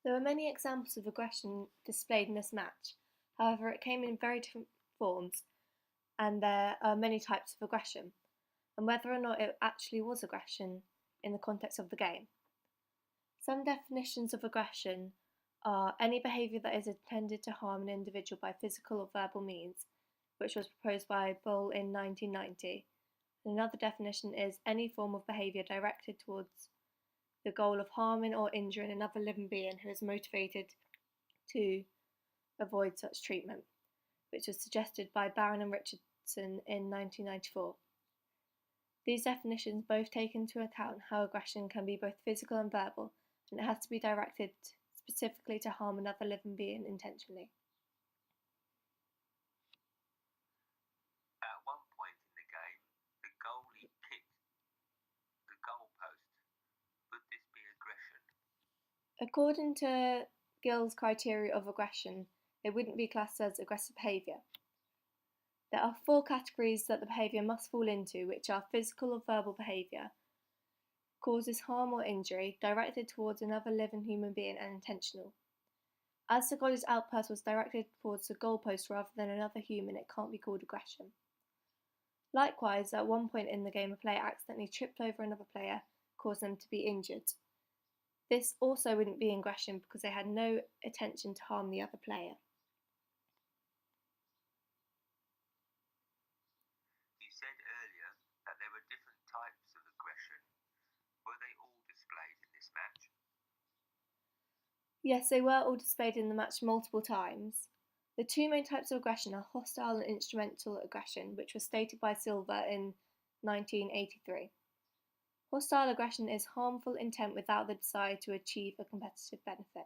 There were many examples of aggression displayed in this match. However, it came in very different forms, and there are many types of aggression, and whether or not it actually was aggression in the context of the game. Some definitions of aggression are any behaviour that is intended to harm an individual by physical or verbal means, which was proposed by Bull in 1990. And another definition is any form of behaviour directed towards the goal of harming or injuring another living being who is motivated to avoid such treatment, which was suggested by Barron and Richardson in 1994. These definitions both take into account how aggression can be both physical and verbal, and it has to be directed specifically to harm another living being intentionally. At one point in the game, the goalie kicked the goalpost. Would this be aggression? According to Gill's criteria of aggression, it wouldn't be classed as aggressive behaviour. There are 4 categories that the behaviour must fall into, which are physical or verbal behaviour, causes harm or injury, directed towards another living human being, and intentional. As the goalie's outburst was directed towards the goalpost rather than another human, it can't be called aggression. Likewise, at one point in the game, a player accidentally tripped over another player, causing them to be injured. This also wouldn't be aggression because they had no intention to harm the other player. You said earlier that there were different types of aggression. Were they all displayed in this match? Yes, they were all displayed in the match multiple times. The 2 main types of aggression are hostile and instrumental aggression, which was stated by Silver in 1983. Hostile aggression is harmful intent without the desire to achieve a competitive benefit,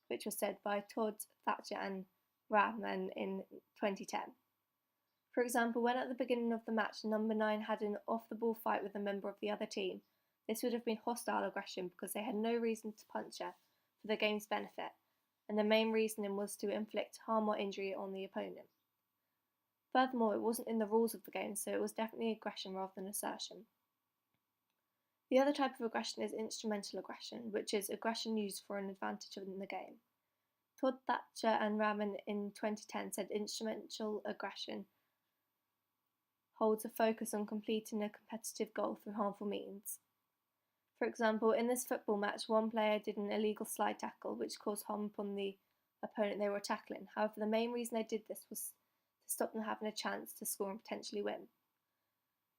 which was said by Todd, Thatcher and Rahman in 2010. For example, when at the beginning of the match number 9 had an off-the-ball fight with a member of the other team, this would have been hostile aggression because they had no reason to punch her for the game's benefit, and the main reasoning was to inflict harm or injury on the opponent. Furthermore, it wasn't in the rules of the game, so it was definitely aggression rather than assertion. The other type of aggression is instrumental aggression, which is aggression used for an advantage in the game. Todd, Thatcher and Rahman in 2010 said instrumental aggression holds a focus on completing a competitive goal through harmful means. For example, in this football match, one player did an illegal slide tackle which caused harm upon the opponent they were tackling. However, the main reason they did this was to stop them having a chance to score and potentially win.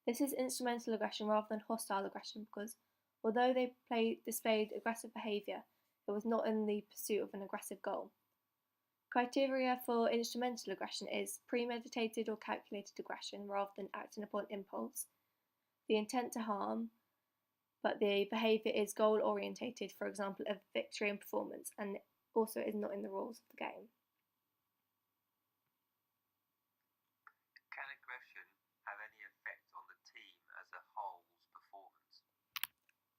This is instrumental aggression rather than hostile aggression because, although they displayed aggressive behaviour, it was not in the pursuit of an aggressive goal. Criteria for instrumental aggression is premeditated or calculated aggression rather than acting upon impulse, the intent to harm, but the behaviour is goal orientated, for example, a victory in performance, and also is not in the rules of the game. Can aggression have any effect on the team as a whole's performance?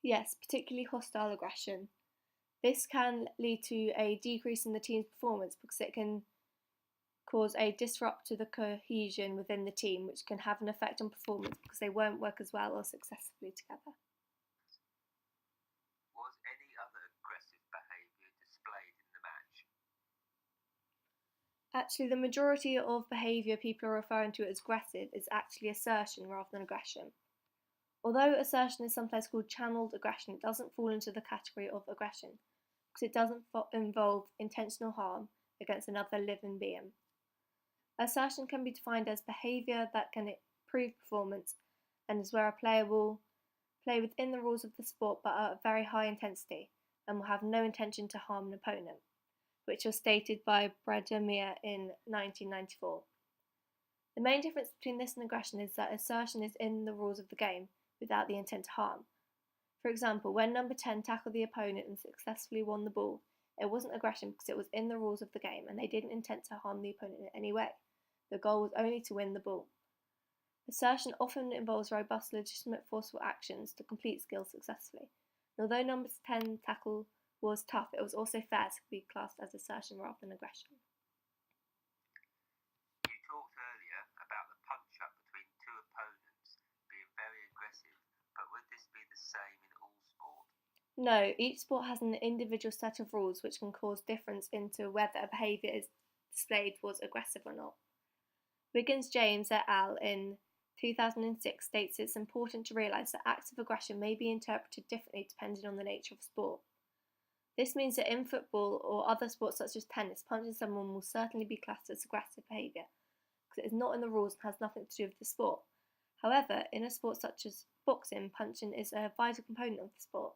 Yes, particularly hostile aggression. This can lead to a decrease in the team's performance because it can cause a disrupt to the cohesion within the team, which can have an effect on performance because they won't work as well or successfully together. Was any other aggressive behaviour displayed in the match? Actually, the majority of behaviour people are referring to as aggressive is actually assertion rather than aggression. Although assertion is sometimes called channeled aggression, it doesn't fall into the category of aggression because it doesn't involve intentional harm against another living being. Assertion can be defined as behaviour that can improve performance and is where a player will play within the rules of the sport but at a very high intensity and will have no intention to harm an opponent, which was stated by Bradamir in 1994. The main difference between this and aggression is that assertion is in the rules of the game without the intent to harm. For example, when number 10 tackled the opponent and successfully won the ball, it wasn't aggression because it was in the rules of the game and they didn't intend to harm the opponent in any way. The goal was only to win the ball. Assertion often involves robust, legitimate, forceful actions to complete skills successfully. And although number 10 tackle was tough, it was also fair to be classed as assertion rather than aggression. You talked earlier about the punch-up between 2 opponents being very aggressive, but would this be the same in all sport? No, each sport has an individual set of rules which can cause difference into whether a behaviour is displayed was aggressive or not. Wiggins James et al. In 2006 states it's important to realise that acts of aggression may be interpreted differently depending on the nature of sport. This means that in football or other sports such as tennis, punching someone will certainly be classed as aggressive behaviour because it is not in the rules and has nothing to do with the sport. However, in a sport such as boxing, punching is a vital component of the sport.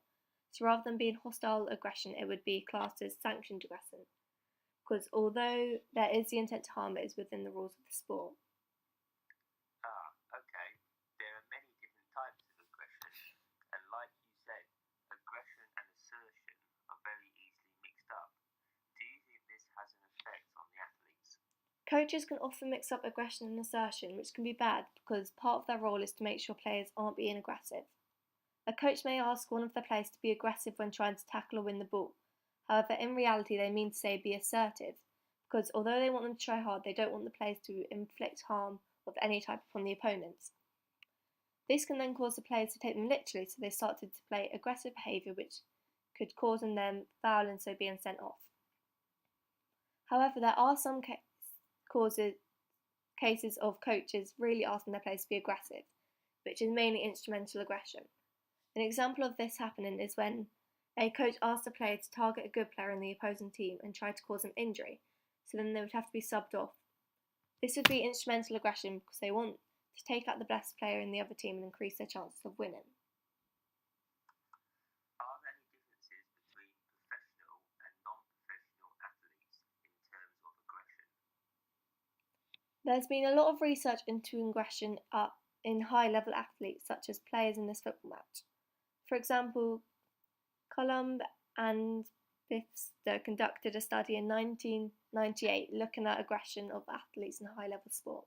So rather than being hostile aggression, it would be classed as sanctioned aggression. Because although there is the intent to harm, it is within the rules of the sport. Ah, okay. There are many different types of aggression, and like you said, aggression and assertion are very easily mixed up. Do you think this has an effect on the athletes? Coaches can often mix up aggression and assertion, which can be bad because part of their role is to make sure players aren't being aggressive. A coach may ask one of their players to be aggressive when trying to tackle or win the ball. However, in reality, they mean to say be assertive, because although they want them to try hard, they don't want the players to inflict harm of any type upon the opponents. This can then cause the players to take them literally, so they start to display aggressive behaviour, which could cause them foul and so being sent off. However, there are some cases of coaches really asking their players to be aggressive, which is mainly instrumental aggression. An example of this happening is when a coach asks a player to target a good player in the opposing team and try to cause them injury, so then they would have to be subbed off. This would be instrumental aggression because they want to take out the best player in the other team and increase their chances of winning. Are there any differences between professional and non-professional athletes in terms of aggression? There's been a lot of research into aggression in high-level athletes, such as players in this football match. For example, Colomb and Bifster conducted a study in 1998 looking at aggression of athletes in high-level sport.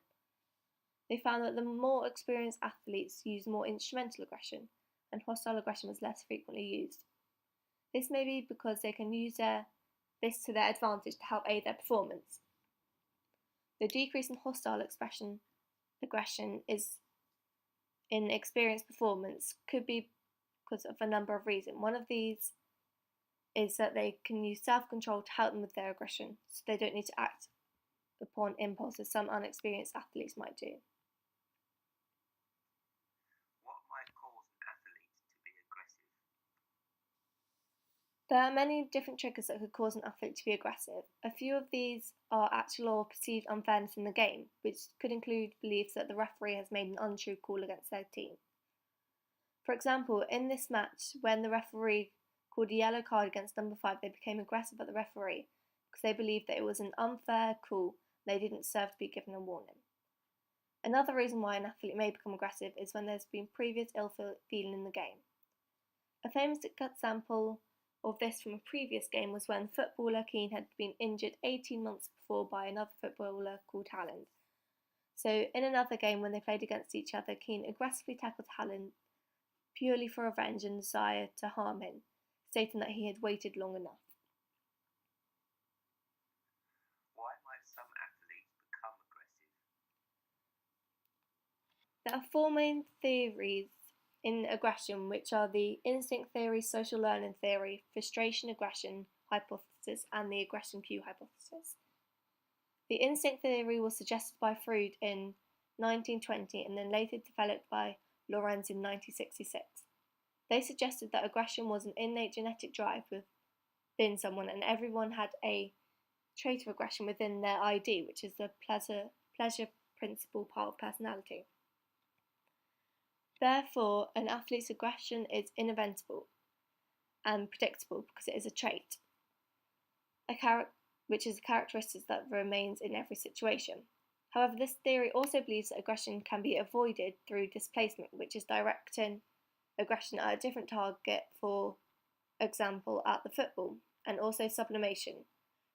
They found that the more experienced athletes used more instrumental aggression, and hostile aggression was less frequently used. This may be because they can use this to their advantage to help aid their performance. The decrease in hostile aggression is in experienced performance could be because of a number of reasons. One of these is that they can use self-control to help them with their aggression, so they don't need to act upon impulse as some unexperienced athletes might do. What might cause an athlete to be aggressive? There are many different triggers that could cause an athlete to be aggressive. A few of these are actual or perceived unfairness in the game, which could include beliefs that the referee has made an untrue call against their team. For example, in this match, when the referee called a yellow card against number 5, they became aggressive at the referee because they believed that it was an unfair call and they didn't deserve to be given a warning. Another reason why an athlete may become aggressive is when there's been previous ill feeling in the game. A famous example of this from a previous game was when footballer Keane had been injured 18 months before by another footballer called Haaland. So in another game when they played against each other, Keane aggressively tackled Haaland purely for revenge and desire to harm him, stating that he had waited long enough. Why might some athletes become aggressive? There are 4 main theories in aggression, which are the instinct theory, social learning theory, frustration aggression hypothesis, and the aggression cue hypothesis. The instinct theory was suggested by Freud in 1920 and then later developed by Lorenz in 1966. They suggested that aggression was an innate genetic drive within someone, and everyone had a trait of aggression within their ID, which is the pleasure principle part of personality. Therefore, an athlete's aggression is inevitable and predictable because it is a trait, which is a characteristic that remains in every situation. However, this theory also believes that aggression can be avoided through displacement, which is directing aggression at a different target, for example, at the football, and also sublimation,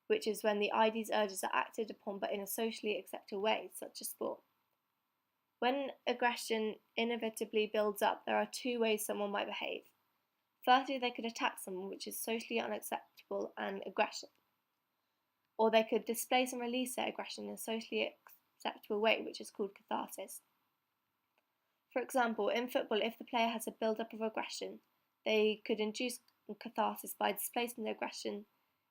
which is when the ID's urges are acted upon but in a socially acceptable way, such as sport. When aggression inevitably builds up, there are 2 ways someone might behave. Firstly, they could attack someone, which is socially unacceptable and aggression. Or they could displace and release their aggression in a socially acceptable way, which is called catharsis. For example, in football, if the player has a build-up of aggression, they could induce catharsis by displacing their aggression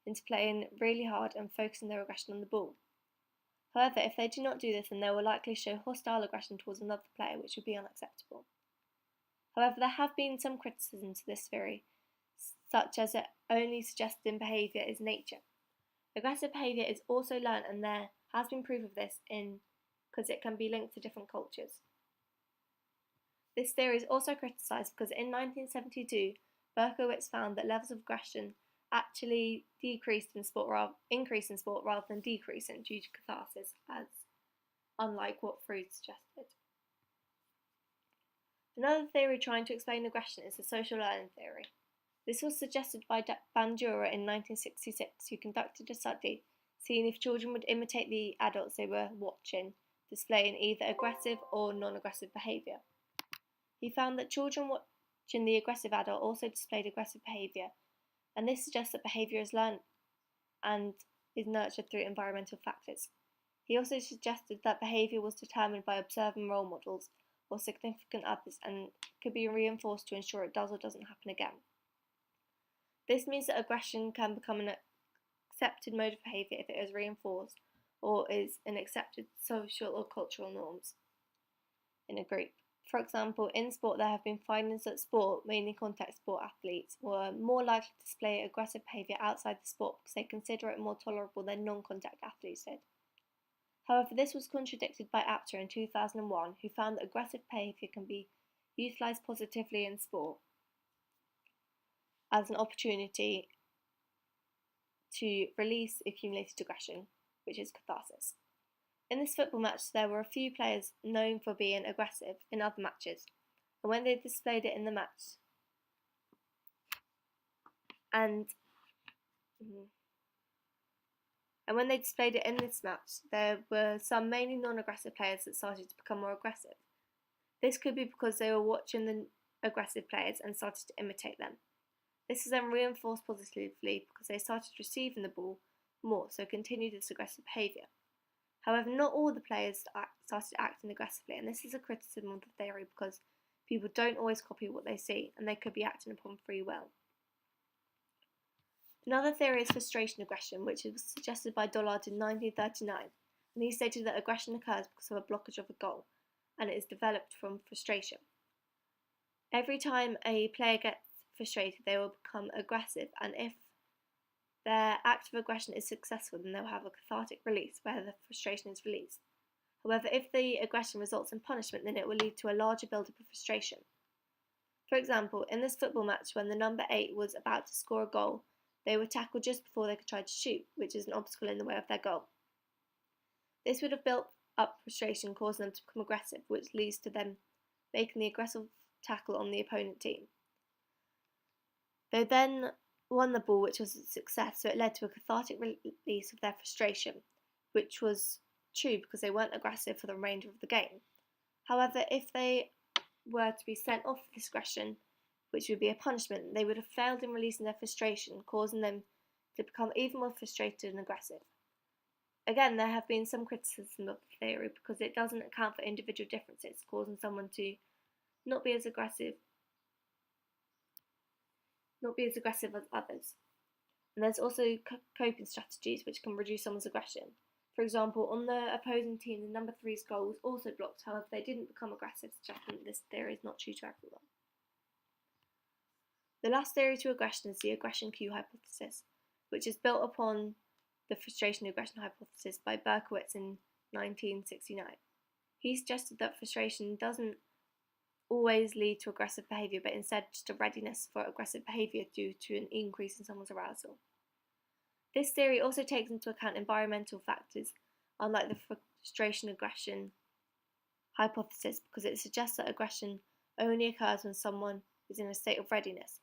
into playing really hard and focusing their aggression on the ball. However, if they do not do this, then they will likely show hostile aggression towards another player, which would be unacceptable. However, there have been some criticisms to this theory, such as it only suggesting behaviour is nature. Aggressive behaviour is also learned, and there has been proof of this because it can be linked to different cultures. This theory is also criticised because in 1972, Berkowitz found that levels of aggression actually increased in sport rather than decreasing due to catharsis, as unlike what Freud suggested. Another theory trying to explain aggression is the social learning theory. This was suggested by Bandura in 1966, who conducted a study seeing if children would imitate the adults they were watching, displaying either aggressive or non-aggressive behaviour. He found that children watching the aggressive adult also displayed aggressive behaviour, and this suggests that behaviour is learned and is nurtured through environmental factors. He also suggested that behaviour was determined by observing role models or significant others and could be reinforced to ensure it does or doesn't happen again. This means that aggression can become an accepted mode of behaviour if it is reinforced or is an accepted social or cultural norms in a group. For example, in sport there have been findings that mainly contact sport athletes, were more likely to display aggressive behaviour outside the sport because they consider it more tolerable than non-contact athletes did. However, this was contradicted by Apter in 2001, who found that aggressive behaviour can be utilised positively in sport as an opportunity to release accumulated aggression, which is catharsis. In this football match, there were a few players known for being aggressive in other matches, and when they displayed it in the match, and when they displayed it in this match, there were some mainly non-aggressive players that started to become more aggressive. This could be because they were watching the aggressive players and started to imitate them. This is then reinforced positively because they started receiving the ball more, so continued this aggressive behaviour. However, not all the players started acting aggressively, and this is a criticism of the theory because people don't always copy what they see, and they could be acting upon free will. Another theory is frustration aggression, which was suggested by Dollard in 1939, and he stated that aggression occurs because of a blockage of a goal, and it is developed from frustration. Every time a player gets frustrated, they will become aggressive, and if their act of aggression is successful, then they'll have a cathartic release where the frustration is released. However, if the aggression results in punishment, then it will lead to a larger build-up of frustration. For example, in this football match, when the number 8 was about to score a goal, they were tackled just before they could try to shoot, which is an obstacle in the way of their goal. This would have built up frustration, causing them to become aggressive, which leads to them making the aggressive tackle on the opponent team. They then won the ball, which was a success, so it led to a cathartic release of their frustration, which was true because they weren't aggressive for the remainder of the game. However, if they were to be sent off for this aggression, which would be a punishment, they would have failed in releasing their frustration, causing them to become even more frustrated and aggressive. Again, there have been some criticism of the theory because it doesn't account for individual differences, causing someone to not be as aggressive as others. And there's also coping strategies which can reduce someone's aggression. For example, on the opposing team, the number 3's goal was also blocked, however they didn't become aggressive, suggesting that this theory is not true to everyone. The last theory to aggression is the aggression cue hypothesis, which is built upon the frustration aggression hypothesis by Berkowitz in 1969. He suggested that frustration doesn't always lead to aggressive behaviour, but instead just a readiness for aggressive behaviour due to an increase in someone's arousal. This theory also takes into account environmental factors, unlike the frustration aggression hypothesis, because it suggests that aggression only occurs when someone is in a state of readiness.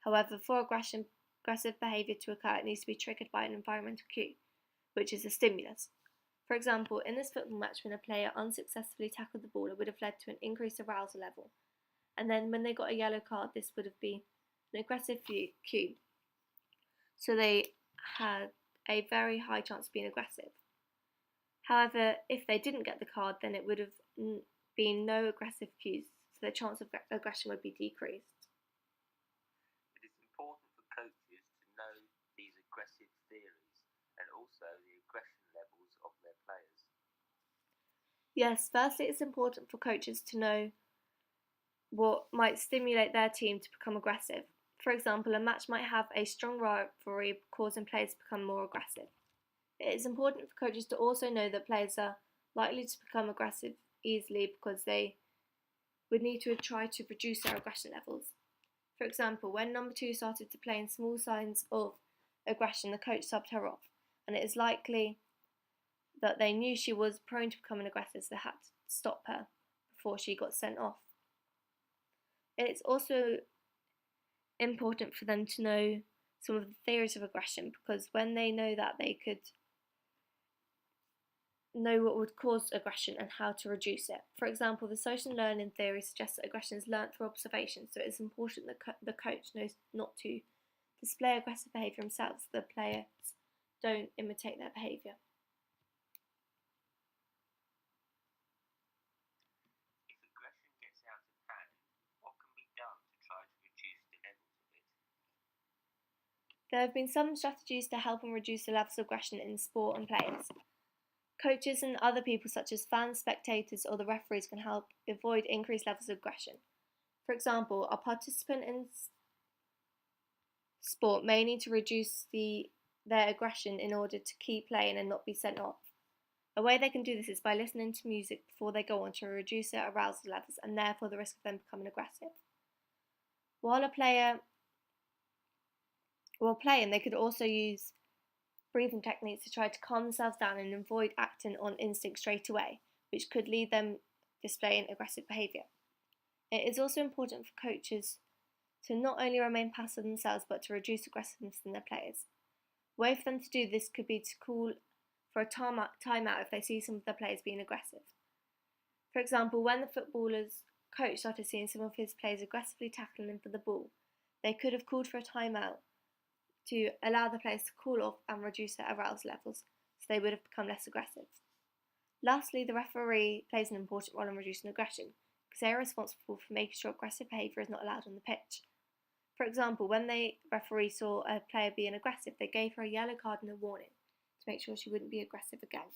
However, for aggressive behaviour to occur, it needs to be triggered by an environmental cue, which is a stimulus. For example, in this football match, when a player unsuccessfully tackled the ball, it would have led to an increased arousal level. And then when they got a yellow card, this would have been an aggressive cue. So they had a very high chance of being aggressive. However, if they didn't get the card, then it would have been no aggressive cues, so the chance of aggression would be decreased. It is important for theories and also the aggression levels of their players? Yes, firstly, it's important for coaches to know what might stimulate their team to become aggressive. For example, a match might have a strong rivalry causing players to become more aggressive. It is important for coaches to also know that players are likely to become aggressive easily because they would need to try to reduce their aggression levels. For example, when number 2 started displaying small signs of aggression, the coach subbed her off, and it is likely that they knew she was prone to becoming aggressive, so they had to stop her before she got sent off. It's also important for them to know some of the theories of aggression because when they know that, they could know what would cause aggression and how to reduce it. For example, the social learning theory suggests that aggression is learnt through observation, so it is important that the coach knows not to display aggressive behaviour themselves so the players don't imitate their behaviour. If aggression gets out of hand, what can be done to try to reduce the levels of it? There have been some strategies to help and reduce the levels of aggression in sport and players. Coaches and other people such as fans, spectators or the referees can help avoid increased levels of aggression. For example, a participant in sport may need to reduce their aggression in order to keep playing and not be sent off. A way they can do this is by listening to music before they go on to reduce their arousal levels and therefore the risk of them becoming aggressive. While playing, they could also use breathing techniques to try to calm themselves down and avoid acting on instinct straight away, which could lead them displaying aggressive behaviour. It is also important for coaches to not only remain passive themselves but to reduce aggressiveness in their players. A way for them to do this could be to call for a timeout if they see some of their players being aggressive. For example, when the footballer's coach started seeing some of his players aggressively tackling him for the ball, they could have called for a timeout to allow the players to cool off and reduce their arousal levels, so they would have become less aggressive. Lastly, the referee plays an important role in reducing aggression, because they are responsible for making sure aggressive behaviour is not allowed on the pitch. For example, when the referee saw a player being aggressive, they gave her a yellow card and a warning to make sure she wouldn't be aggressive again.